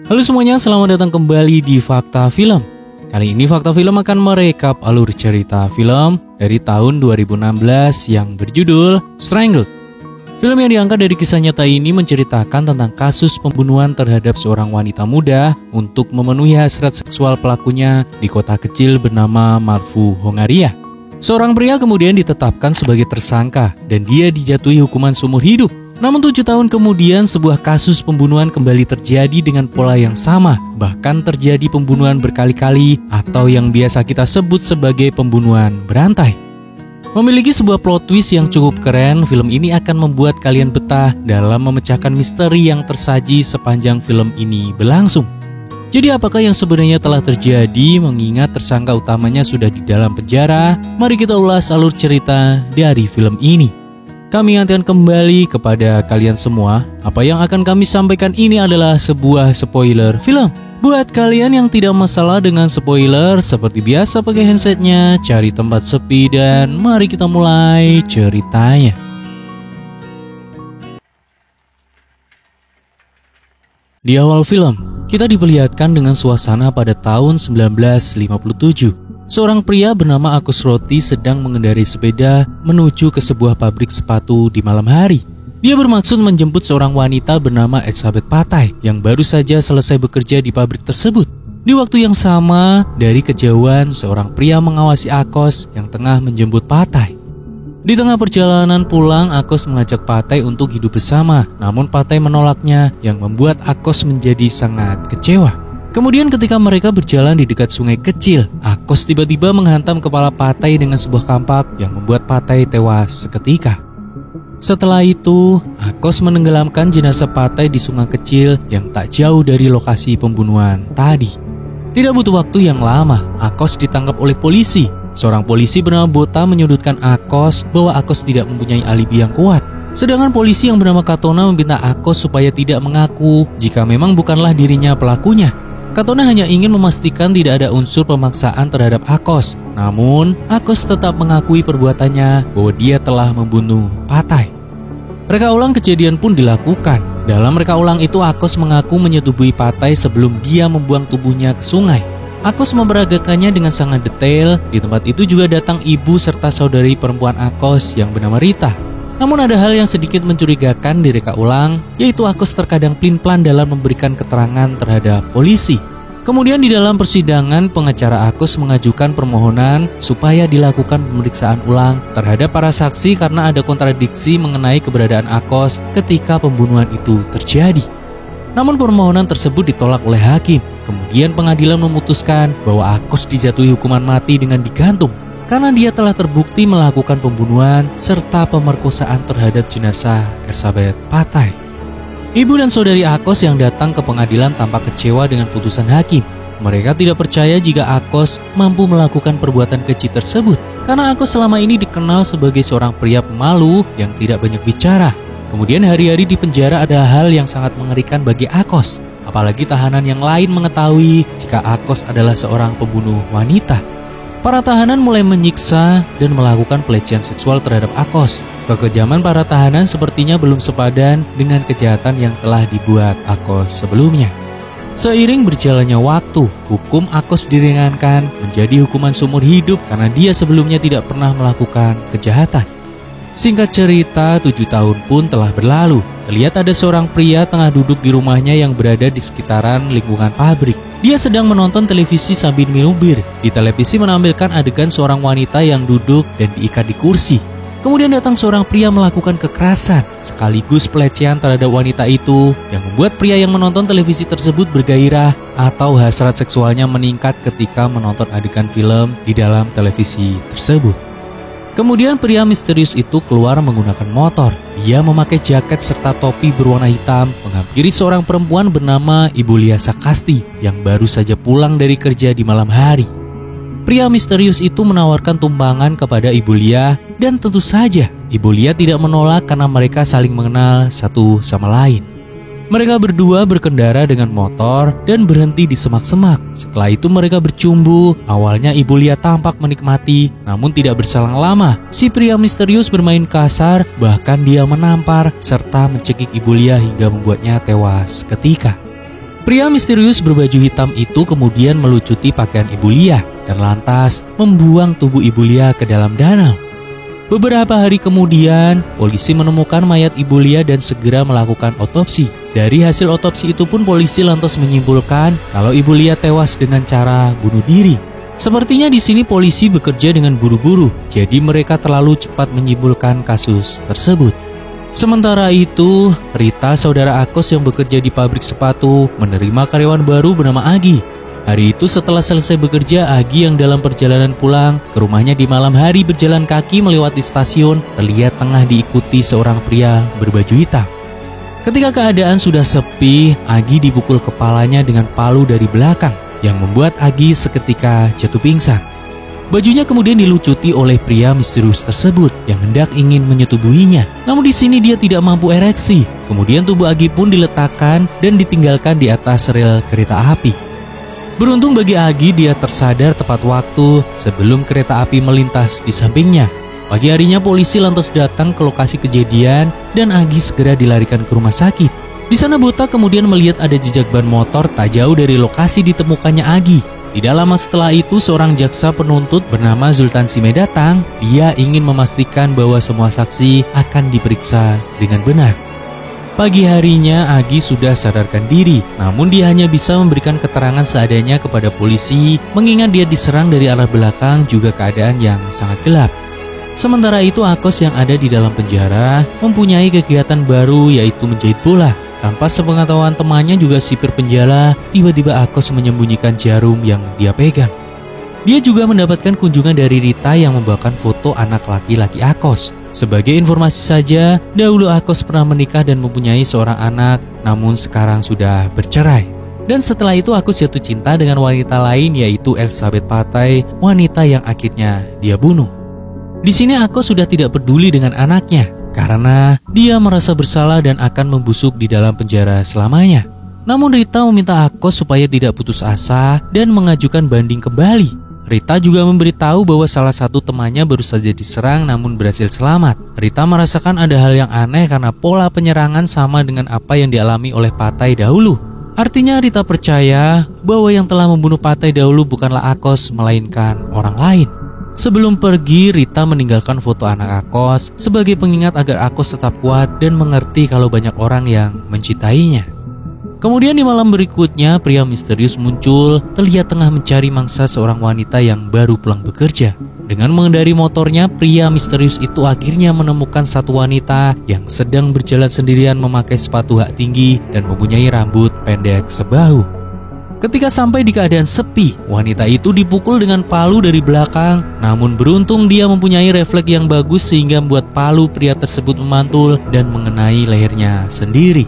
Halo semuanya, selamat datang kembali di Fakta Film. Kali ini Fakta Film akan merekap alur cerita film dari tahun 2016 yang berjudul Strangled. Film yang diangkat dari kisah nyata ini menceritakan tentang kasus pembunuhan terhadap seorang wanita muda untuk memenuhi hasrat seksual pelakunya di kota kecil bernama Marfu, Hongaria. Seorang pria kemudian ditetapkan sebagai tersangka dan dia dijatuhi hukuman seumur hidup. Namun 7 tahun kemudian sebuah kasus pembunuhan kembali terjadi dengan pola yang sama. Bahkan terjadi pembunuhan berkali-kali atau yang biasa kita sebut sebagai pembunuhan berantai. Memiliki sebuah plot twist yang cukup keren, film ini akan membuat kalian betah dalam memecahkan misteri yang tersaji sepanjang film ini berlangsung. Jadi apakah yang sebenarnya telah terjadi mengingat tersangka utamanya sudah di dalam penjara? Mari kita ulas alur cerita dari film ini. Kami akan kembali kepada kalian semua. Apa yang akan kami sampaikan ini adalah sebuah spoiler film. Buat kalian yang tidak masalah dengan spoiler, seperti biasa pakai handsetnya, cari tempat sepi dan mari kita mulai ceritanya. Di awal film, kita diperlihatkan dengan suasana pada tahun 1957. Seorang pria bernama Akos Roti sedang mengendarai sepeda menuju ke sebuah pabrik sepatu di malam hari. Dia bermaksud menjemput seorang wanita bernama Elizabeth Patai yang baru saja selesai bekerja di pabrik tersebut. Di waktu yang sama, dari kejauhan seorang pria mengawasi Akos yang tengah menjemput Patai. Di tengah perjalanan pulang, Akos mengajak Patai untuk hidup bersama, namun Patai menolaknya yang membuat Akos menjadi sangat kecewa. Kemudian ketika mereka berjalan di dekat sungai kecil, Akos tiba-tiba menghantam kepala Patai dengan sebuah kampak yang membuat Patai tewas seketika. Setelah itu, Akos menenggelamkan jenazah Patai di sungai kecil yang tak jauh dari lokasi pembunuhan tadi. Tidak butuh waktu yang lama, Akos ditangkap oleh polisi. Seorang polisi bernama Bota menyudutkan Akos bahwa Akos tidak mempunyai alibi yang kuat. Sedangkan polisi yang bernama Katona meminta Akos supaya tidak mengaku jika memang bukanlah dirinya pelakunya. Katona hanya ingin memastikan tidak ada unsur pemaksaan terhadap Akos. Namun, Akos tetap mengakui perbuatannya bahwa dia telah membunuh Patai. Reka ulang kejadian pun dilakukan. Dalam reka ulang itu, Akos mengaku menyetubuhi Patai sebelum dia membuang tubuhnya ke sungai. Akos memperagakannya dengan sangat detail. Di tempat itu juga datang ibu serta saudari perempuan Akos yang bernama Rita. Namun ada hal yang sedikit mencurigakan di reka ulang, yaitu Akos terkadang pelin-pelan dalam memberikan keterangan terhadap polisi. Kemudian di dalam persidangan, pengacara Akos mengajukan permohonan supaya dilakukan pemeriksaan ulang terhadap para saksi karena ada kontradiksi mengenai keberadaan Akos ketika pembunuhan itu terjadi. Namun permohonan tersebut ditolak oleh hakim. Kemudian pengadilan memutuskan bahwa Akos dijatuhi hukuman mati dengan digantung karena dia telah terbukti melakukan pembunuhan serta pemerkosaan terhadap jenazah Elizabeth Patai. Ibu dan saudari Akos yang datang ke pengadilan tampak kecewa dengan putusan hakim. Mereka tidak percaya jika Akos mampu melakukan perbuatan keji tersebut karena Akos selama ini dikenal sebagai seorang pria pemalu yang tidak banyak bicara. Kemudian hari-hari di penjara ada hal yang sangat mengerikan bagi Akos, apalagi tahanan yang lain mengetahui jika Akos adalah seorang pembunuh wanita. Para tahanan mulai menyiksa dan melakukan pelecehan seksual terhadap Akos. Kekejaman para tahanan sepertinya belum sepadan dengan kejahatan yang telah dibuat Akos sebelumnya. Seiring berjalannya waktu, hukum Akos diringankan menjadi hukuman seumur hidup karena dia sebelumnya tidak pernah melakukan kejahatan. Singkat cerita, 7 tahun pun telah berlalu. Terlihat ada seorang pria tengah duduk di rumahnya yang berada di sekitaran lingkungan pabrik. Dia sedang menonton televisi sambil minum bir. Di televisi menampilkan adegan seorang wanita yang duduk dan diikat di kursi. Kemudian datang seorang pria melakukan kekerasan sekaligus pelecehan terhadap wanita itu yang membuat pria yang menonton televisi tersebut bergairah atau hasrat seksualnya meningkat ketika menonton adegan film di dalam televisi tersebut. Kemudian pria misterius itu keluar menggunakan motor. Dia memakai jaket serta topi berwarna hitam menghampiri seorang perempuan bernama Ibu Lia Sakasti yang baru saja pulang dari kerja di malam hari. Pria misterius itu menawarkan tumpangan kepada Ibu Lia dan tentu saja Ibu Lia tidak menolak karena mereka saling mengenal satu sama lain. Mereka berdua berkendara dengan motor dan berhenti di semak-semak. Setelah itu mereka bercumbu. Awalnya Ibu Lia tampak menikmati, namun tidak berselang lama si pria misterius bermain kasar, bahkan dia menampar serta mencekik Ibu Lia hingga membuatnya tewas seketika. Pria misterius berbaju hitam itu kemudian melucuti pakaian Ibu Lia dan lantas membuang tubuh Ibu Lia ke dalam danau. Beberapa hari kemudian, polisi menemukan mayat Ibu Lia dan segera melakukan otopsi. Dari hasil otopsi itu pun polisi lantas menyimpulkan kalau Ibu Lia tewas dengan cara bunuh diri. Sepertinya di sini polisi bekerja dengan buru-buru, jadi mereka terlalu cepat menyimpulkan kasus tersebut. Sementara itu, Rita, saudara Akos yang bekerja di pabrik sepatu, menerima karyawan baru bernama Agi. Hari itu setelah selesai bekerja, Agi yang dalam perjalanan pulang ke rumahnya di malam hari berjalan kaki melewati stasiun, terlihat tengah diikuti seorang pria berbaju hitam. Ketika keadaan sudah sepi, Agi dipukul kepalanya dengan palu dari belakang, yang membuat Agi seketika jatuh pingsan. Bajunya kemudian dilucuti oleh pria misterius tersebut yang hendak ingin menyetubuhinya. Namun di sini dia tidak mampu ereksi. Kemudian tubuh Agi pun diletakkan dan ditinggalkan di atas rel kereta api. Beruntung bagi Agi, dia tersadar tepat waktu sebelum kereta api melintas di sampingnya. Pagi harinya polisi lantas datang ke lokasi kejadian dan Agi segera dilarikan ke rumah sakit. Di sana Bota kemudian melihat ada jejak ban motor tak jauh dari lokasi ditemukannya Agi. Tidak lama setelah itu, seorang jaksa penuntut bernama Zultan Sime datang. Dia ingin memastikan bahwa semua saksi akan diperiksa dengan benar. Pagi harinya, Agi sudah sadarkan diri, namun dia hanya bisa memberikan keterangan seadanya kepada polisi, mengingat dia diserang dari arah belakang juga keadaan yang sangat gelap. Sementara itu, Akos yang ada di dalam penjara mempunyai kegiatan baru, yaitu menjahit bola. Tanpa sepengetahuan temannya juga sipir penjara, tiba-tiba Akos menyembunyikan jarum yang dia pegang. Dia juga mendapatkan kunjungan dari Rita yang membawakan foto anak laki-laki Akos. Sebagai informasi saja, dahulu Akos pernah menikah dan mempunyai seorang anak, namun sekarang sudah bercerai. Dan setelah itu Akos jatuh cinta dengan wanita lain, yaitu Elizabeth Patai, wanita yang akhirnya dia bunuh. Di sini Akos sudah tidak peduli dengan anaknya, karena dia merasa bersalah dan akan membusuk di dalam penjara selamanya. Namun Rita meminta Akos supaya tidak putus asa dan mengajukan banding kembali. Rita juga memberitahu bahwa salah satu temannya baru saja diserang namun berhasil selamat. Rita merasakan ada hal yang aneh karena pola penyerangan sama dengan apa yang dialami oleh Patai dahulu. Artinya Rita percaya bahwa yang telah membunuh Patai dahulu bukanlah Akos melainkan orang lain. Sebelum pergi, Rita meninggalkan foto anak Akos sebagai pengingat agar Akos tetap kuat dan mengerti kalau banyak orang yang mencintainya. Kemudian di malam berikutnya, pria misterius muncul, terlihat tengah mencari mangsa seorang wanita yang baru pulang bekerja. Dengan mengendari motornya, pria misterius itu akhirnya menemukan satu wanita yang sedang berjalan sendirian memakai sepatu hak tinggi dan mempunyai rambut pendek sebahu. Ketika sampai di keadaan sepi, wanita itu dipukul dengan palu dari belakang. Namun beruntung dia mempunyai refleks yang bagus sehingga membuat palu pria tersebut memantul dan mengenai lehernya sendiri.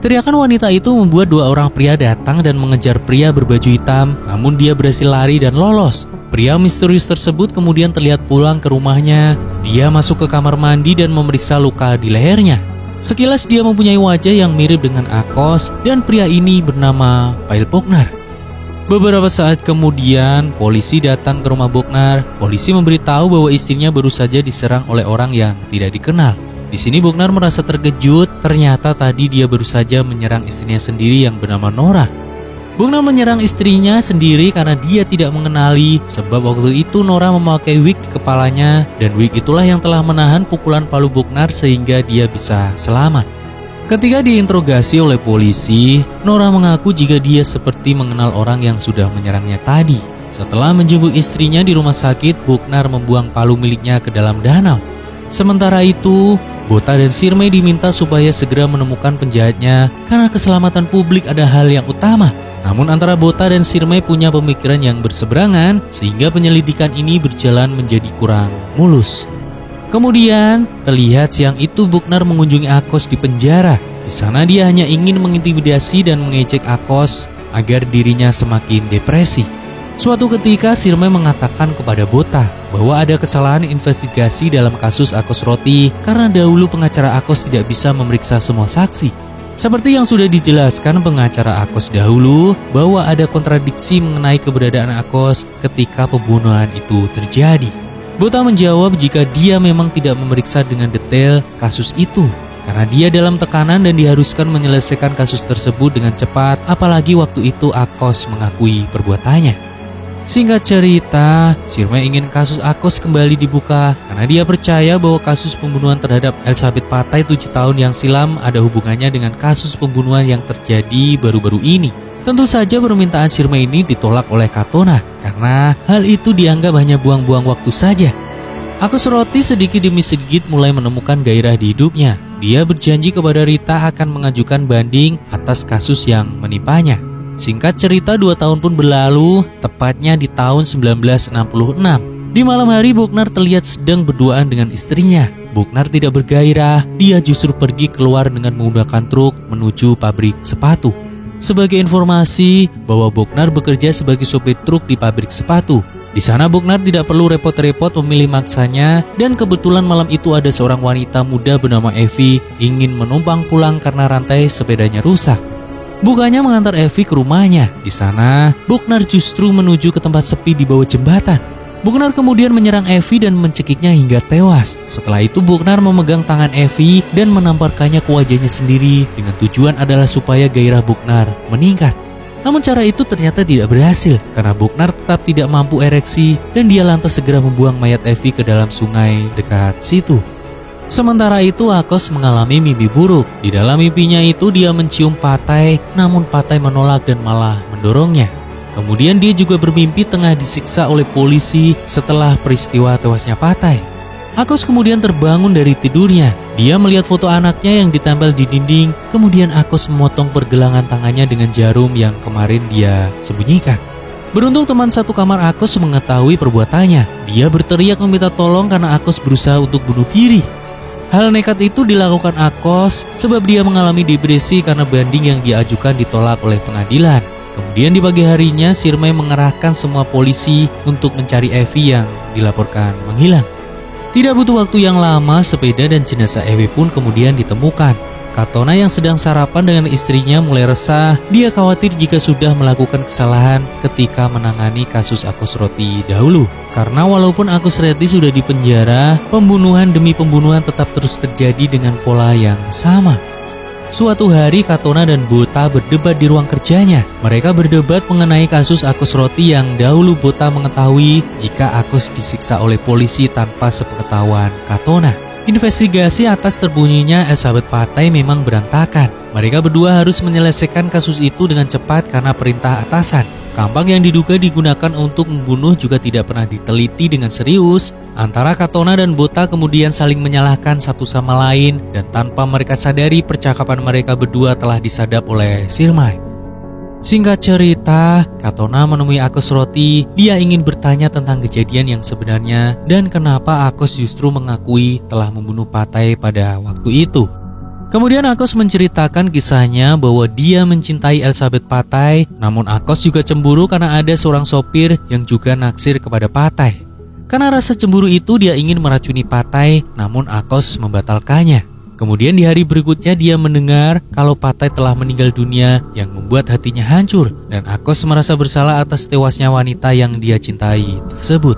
Teriakan wanita itu membuat dua orang pria datang dan mengejar pria berbaju hitam, namun dia berhasil lari dan lolos. Pria misterius tersebut kemudian terlihat pulang ke rumahnya. Dia masuk ke kamar mandi dan memeriksa luka di lehernya. Sekilas dia mempunyai wajah yang mirip dengan Akos dan pria ini bernama Pail Boknar. Beberapa saat kemudian, polisi datang ke rumah Boknar. Polisi memberitahu bahwa istrinya baru saja diserang oleh orang yang tidak dikenal. Di sini Boknar merasa terkejut, ternyata tadi dia baru saja menyerang istrinya sendiri yang bernama Nora. Boknar menyerang istrinya sendiri karena dia tidak mengenali, sebab waktu itu Nora memakai wig di kepalanya dan wig itulah yang telah menahan pukulan palu Boknar sehingga dia bisa selamat. Ketika diinterogasi oleh polisi, Nora mengaku jika dia seperti mengenal orang yang sudah menyerangnya tadi. Setelah menjenguk istrinya di rumah sakit, Boknar membuang palu miliknya ke dalam danau. Sementara itu, Bota dan Sirme diminta supaya segera menemukan penjahatnya karena keselamatan publik ada hal yang utama. Namun antara Bota dan Sirme punya pemikiran yang berseberangan sehingga penyelidikan ini berjalan menjadi kurang mulus. Kemudian terlihat siang itu Boknar mengunjungi Akos di penjara. Di sana dia hanya ingin mengintimidasi dan mengejek Akos agar dirinya semakin depresi. Suatu ketika Sirme mengatakan kepada Bota bahwa ada kesalahan investigasi dalam kasus Akos Roti karena dahulu pengacara Akos tidak bisa memeriksa semua saksi. Seperti yang sudah dijelaskan pengacara Akos dahulu bahwa ada kontradiksi mengenai keberadaan Akos ketika pembunuhan itu terjadi. Bota menjawab jika dia memang tidak memeriksa dengan detail kasus itu. karena dia dalam tekanan dan diharuskan menyelesaikan kasus tersebut dengan cepat, apalagi waktu itu Akos mengakui perbuatannya. Singkat cerita, Sirmai ingin kasus Akos kembali dibuka karena dia percaya bahwa kasus pembunuhan terhadap Elizabeth Patai 7 tahun yang silam ada hubungannya dengan kasus pembunuhan yang terjadi baru-baru ini. Tentu saja permintaan Sirmai ini ditolak oleh Katona karena hal itu dianggap hanya buang-buang waktu saja. Akos Roti sedikit demi sedikit mulai menemukan gairah di hidupnya. Dia berjanji kepada Rita akan mengajukan banding atas kasus yang menimpanya. Singkat cerita 2 tahun pun berlalu, tepatnya di tahun 1966. Di malam hari Boknar terlihat sedang berduaan dengan istrinya. Boknar tidak bergairah, dia justru pergi keluar dengan menggunakan truk menuju pabrik sepatu. Sebagai informasi bahwa Boknar bekerja sebagai sopir truk di pabrik sepatu. Di sana Boknar tidak perlu repot-repot memilih maksanya dan kebetulan malam itu ada seorang wanita muda bernama Evi ingin menumpang pulang karena rantai sepedanya rusak. Bukannya mengantar Evi ke rumahnya. Di sana, Boknar justru menuju ke tempat sepi di bawah jembatan. Boknar kemudian menyerang Evi dan mencekiknya hingga tewas. Setelah itu Boknar memegang tangan Evi dan menamparkannya ke wajahnya sendiri dengan tujuan adalah supaya gairah Boknar meningkat. Namun cara itu ternyata tidak berhasil karena Boknar tetap tidak mampu ereksi dan dia lantas segera membuang mayat Evi ke dalam sungai dekat situ. Sementara itu Akos mengalami mimpi buruk. Di dalam mimpinya itu dia mencium Patai, namun Patai menolak dan malah mendorongnya. Kemudian dia juga bermimpi tengah disiksa oleh polisi setelah peristiwa tewasnya Patai. Akos kemudian terbangun dari tidurnya. Dia melihat foto anaknya yang ditempel di dinding. Kemudian Akos memotong pergelangan tangannya dengan jarum yang kemarin dia sembunyikan. Beruntung teman satu kamar Akos mengetahui perbuatannya. Dia berteriak meminta tolong karena Akos berusaha untuk bunuh diri. Hal nekat itu dilakukan Akos sebab dia mengalami depresi karena banding yang diajukan ditolak oleh pengadilan. Kemudian di pagi harinya Sirmai mengerahkan semua polisi untuk mencari Evi yang dilaporkan menghilang. Tidak butuh waktu yang lama, sepeda dan jenazah Evi pun kemudian ditemukan. Katona yang sedang sarapan dengan istrinya mulai resah. Dia khawatir jika sudah melakukan kesalahan ketika menangani kasus Akos Roti dahulu. Karena walaupun Akos Roti sudah dipenjara, pembunuhan demi pembunuhan tetap terus terjadi dengan pola yang sama. Suatu hari Katona dan Bota berdebat di ruang kerjanya. Mereka berdebat mengenai kasus Akos Roti yang dahulu Bota mengetahui jika Akos disiksa oleh polisi tanpa sepengetahuan Katona. Investigasi atas terbunyinya Elizabeth Patai memang berantakan. Mereka berdua harus menyelesaikan kasus itu dengan cepat karena perintah atasan. Kampak yang diduga digunakan untuk membunuh juga tidak pernah diteliti dengan serius. Antara Katona dan Bota kemudian saling menyalahkan satu sama lain dan tanpa mereka sadari percakapan mereka berdua telah disadap oleh Sirmai. Singkat cerita, Katona menemui Akos Roti. Dia ingin bertanya tentang kejadian yang sebenarnya dan kenapa Akos justru mengakui telah membunuh Patai pada waktu itu. Kemudian Akos menceritakan kisahnya bahwa dia mencintai Elizabeth Patai, namun Akos juga cemburu karena ada seorang sopir yang juga naksir kepada Patai. Karena rasa cemburu itu dia ingin meracuni Patai, namun Akos membatalkannya. Kemudian di hari berikutnya dia mendengar kalau Patai telah meninggal dunia yang membuat hatinya hancur dan Akos merasa bersalah atas tewasnya wanita yang dia cintai tersebut.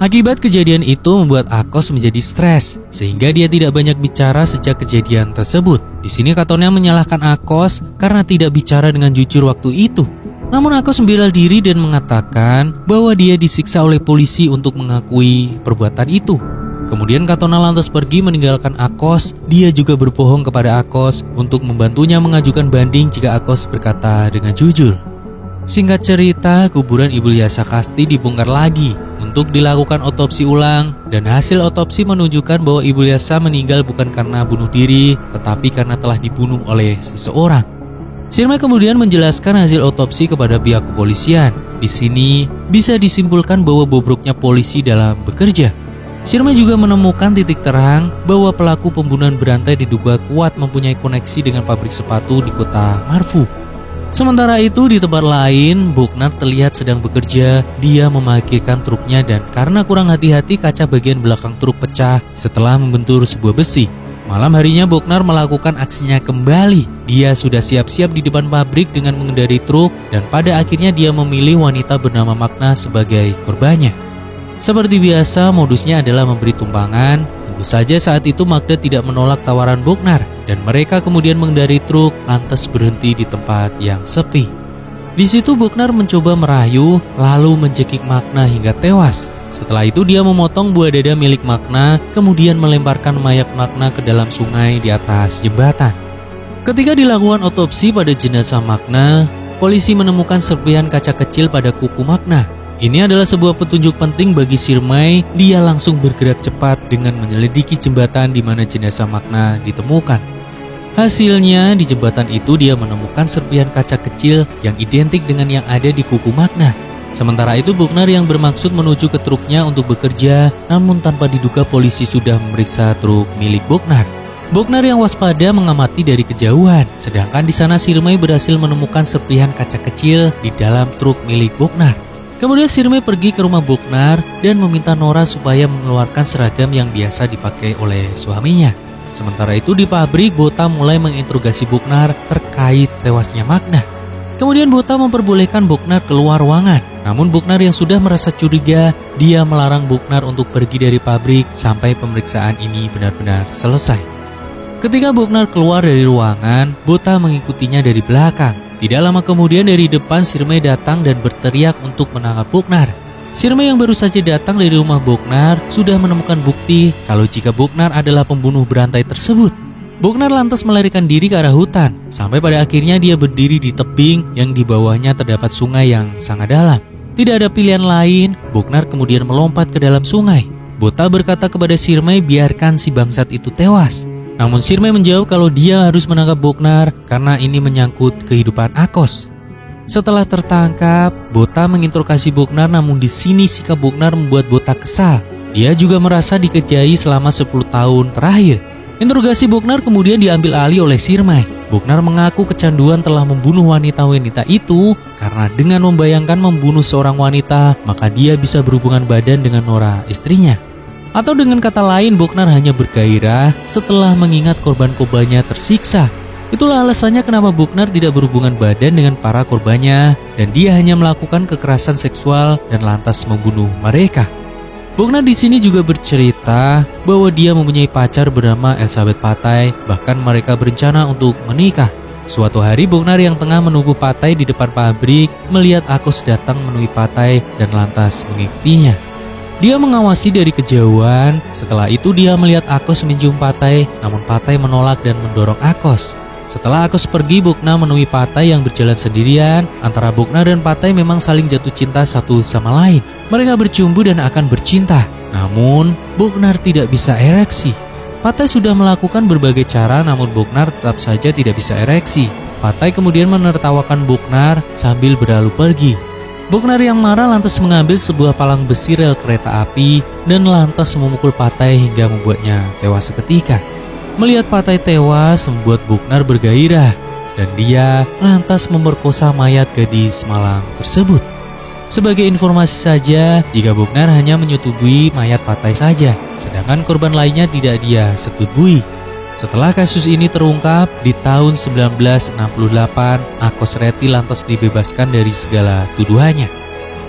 Akibat kejadian itu membuat Akos menjadi stres sehingga dia tidak banyak bicara sejak kejadian tersebut. Di sini Katona menyalahkan Akos karena tidak bicara dengan jujur waktu itu. Namun Akos membela diri dan mengatakan bahwa dia disiksa oleh polisi untuk mengakui perbuatan itu. Kemudian Katona lantas pergi meninggalkan Akos. Dia juga berbohong kepada Akos untuk membantunya mengajukan banding jika Akos berkata dengan jujur. Singkat cerita, kuburan Ibu Lyasa Kasti dibongkar lagi untuk dilakukan otopsi ulang dan hasil otopsi menunjukkan bahwa Ibu Lyasa meninggal bukan karena bunuh diri, tetapi karena telah dibunuh oleh seseorang. Sirmai kemudian menjelaskan hasil otopsi kepada pihak kepolisian. Di sini bisa disimpulkan bahwa bobroknya polisi dalam bekerja. Sirmai juga menemukan titik terang bahwa pelaku pembunuhan berantai diduga kuat mempunyai koneksi dengan pabrik sepatu di kota Marfu. Sementara itu di tempat lain, Boknar terlihat sedang bekerja. Dia memarkirkan truknya dan karena kurang hati-hati kaca bagian belakang truk pecah setelah membentur sebuah besi. Malam harinya Boknar melakukan aksinya kembali. Dia sudah siap-siap di depan pabrik dengan mengendarai truk dan pada akhirnya dia memilih wanita bernama Magna sebagai korbannya. Seperti biasa, modusnya adalah memberi tumpangan dan Tentu saja saat itu Magda tidak menolak tawaran Bognar dan mereka kemudian mengendari truk lantas berhenti di tempat yang sepi. Di situ Bognar mencoba merayu lalu mencekik Magna hingga tewas. Setelah itu dia memotong buah dada milik Magna kemudian melemparkan mayat Magna ke dalam sungai di atas jembatan. Ketika dilakukan otopsi pada jenazah Magna, polisi menemukan serpihan kaca kecil pada kuku Magna. Ini adalah sebuah petunjuk penting bagi Sirmai. Dia langsung bergerak cepat dengan menyelidiki jembatan di mana jenazah Magna ditemukan. Hasilnya, di jembatan itu dia menemukan serpihan kaca kecil yang identik dengan yang ada di kuku Magna. Sementara itu Bognar yang bermaksud menuju ke truknya untuk bekerja, namun tanpa diduga polisi sudah memeriksa truk milik Bognar. Bognar yang waspada mengamati dari kejauhan, sedangkan di sana Sirmai berhasil menemukan serpihan kaca kecil di dalam truk milik Bognar. Kemudian Sirmai pergi ke rumah Bognar dan meminta Nora supaya mengeluarkan seragam yang biasa dipakai oleh suaminya. Sementara itu di pabrik, Bota mulai menginterogasi Bognar terkait tewasnya Magna. Kemudian Bota memperbolehkan Bognar keluar ruangan. Namun Bognar yang sudah merasa curiga, dia melarang Bognar untuk pergi dari pabrik sampai pemeriksaan ini benar-benar selesai. Ketika Bognar keluar dari ruangan, Bota mengikutinya dari belakang. Tidak lama kemudian dari depan Sirmai datang dan berteriak untuk menangkap Bognar. Sirmai yang baru saja datang dari rumah Bognar sudah menemukan bukti kalau jika Bognar adalah pembunuh berantai tersebut. Bognar lantas melarikan diri ke arah hutan, sampai pada akhirnya dia berdiri di tebing yang di bawahnya terdapat sungai yang sangat dalam. Tidak ada pilihan lain, Bognar kemudian melompat ke dalam sungai. Bota berkata kepada Sirmai biarkan si bangsat itu tewas. Namun Sirmai menjawab kalau dia harus menangkap Bognar karena ini menyangkut kehidupan Akos. Setelah tertangkap, Bota menginterogasi Bognar, namun di sini sikap Bognar membuat Bota kesal. Dia juga merasa dikejai selama 10 tahun terakhir. Interogasi Bognar kemudian diambil alih oleh Sirmai. Bognar mengaku kecanduan telah membunuh wanita-wanita itu karena dengan membayangkan membunuh seorang wanita, maka dia bisa berhubungan badan dengan Nora, istrinya. Atau dengan kata lain, Bognar hanya bergairah setelah mengingat korban-korbannya tersiksa. Itulah alasannya kenapa Bognar tidak berhubungan badan dengan para korbannya dan dia hanya melakukan kekerasan seksual dan lantas membunuh mereka. Bognar di sini juga bercerita bahwa dia mempunyai pacar bernama Elizabeth Patai, bahkan mereka berencana untuk menikah. Suatu hari Bognar yang tengah menunggu Patai di depan pabrik melihat Akos datang menemui Patai dan lantas mengikutinya. Dia mengawasi dari kejauhan. Setelah itu dia melihat Akos mencium Patai, namun Patai menolak dan mendorong Akos. Setelah Akos pergi, Bognar menemui Patai yang berjalan sendirian. Antara Bognar dan Patai memang saling jatuh cinta satu sama lain. Mereka bercumbu dan akan bercinta. Namun Bognar tidak bisa ereksi. Patai sudah melakukan berbagai cara, namun Bognar tetap saja tidak bisa ereksi. Patai kemudian menertawakan Bognar sambil berlalu pergi. Bognar yang marah lantas mengambil sebuah palang besi rel kereta api dan lantas memukul Patai hingga membuatnya tewas seketika. Melihat Patai tewas membuat Bognar bergairah dan dia lantas memerkosa mayat gadis malang tersebut. Sebagai informasi saja, jika Bognar hanya menyetubui mayat Patai saja, sedangkan korban lainnya tidak dia setubui. Setelah kasus ini terungkap, di tahun 1968, Akos Reti lantas dibebaskan dari segala tuduhannya.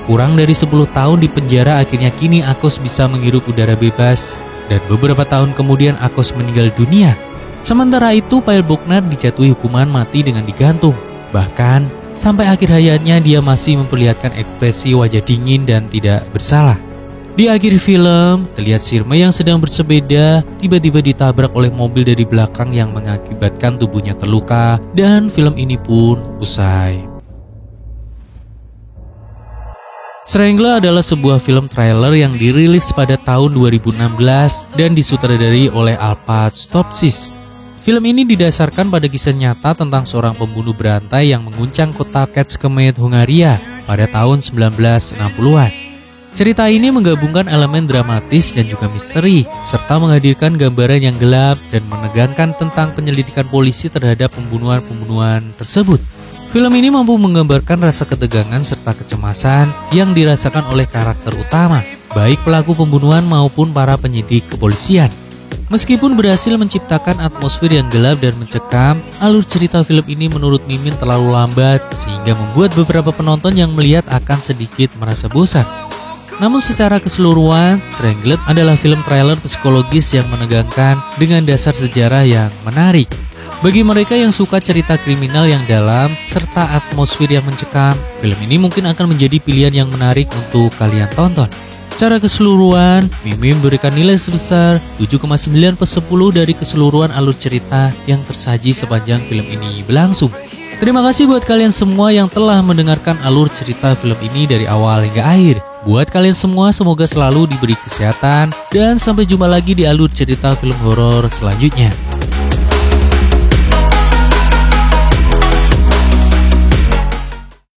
Kurang dari 10 tahun di penjara, akhirnya kini Akos bisa menghirup udara bebas, dan beberapa tahun kemudian Akos meninggal dunia. Sementara itu, Pael Bognar dijatuhi hukuman mati dengan digantung. Bahkan, sampai akhir hayatnya dia masih memperlihatkan ekspresi wajah dingin dan tidak bersalah. Di akhir film, terlihat Sirmai yang sedang bersepeda tiba-tiba ditabrak oleh mobil dari belakang yang mengakibatkan tubuhnya terluka dan film ini pun usai. Strangler adalah sebuah film trailer yang dirilis pada tahun 2016 dan disutradari oleh Alpad Stopsis. Film ini didasarkan pada kisah nyata tentang seorang pembunuh berantai yang menguncang kota Kecskemét, Hungaria pada tahun 1960-an. Cerita ini menggabungkan elemen dramatis dan juga misteri, serta menghadirkan gambaran yang gelap dan menegangkan tentang penyelidikan polisi terhadap pembunuhan-pembunuhan tersebut. Film ini mampu menggambarkan rasa ketegangan serta kecemasan yang dirasakan oleh karakter utama, baik pelaku pembunuhan maupun para penyidik kepolisian. Meskipun berhasil menciptakan atmosfer yang gelap dan mencekam, alur cerita film ini menurut Mimin terlalu lambat sehingga membuat beberapa penonton yang melihat akan sedikit merasa bosan. Namun secara keseluruhan, Strangled adalah film thriller psikologis yang menegangkan dengan dasar sejarah yang menarik. Bagi mereka yang suka cerita kriminal yang dalam serta atmosfer yang mencekam, film ini mungkin akan menjadi pilihan yang menarik untuk kalian tonton. Secara keseluruhan, Mimi memberikan nilai sebesar 7,9/10 dari keseluruhan alur cerita yang tersaji sepanjang film ini berlangsung. Terima kasih buat kalian semua yang telah mendengarkan alur cerita film ini dari awal hingga akhir. Buat kalian semua semoga selalu diberi kesehatan dan sampai jumpa lagi di alur cerita film horor selanjutnya.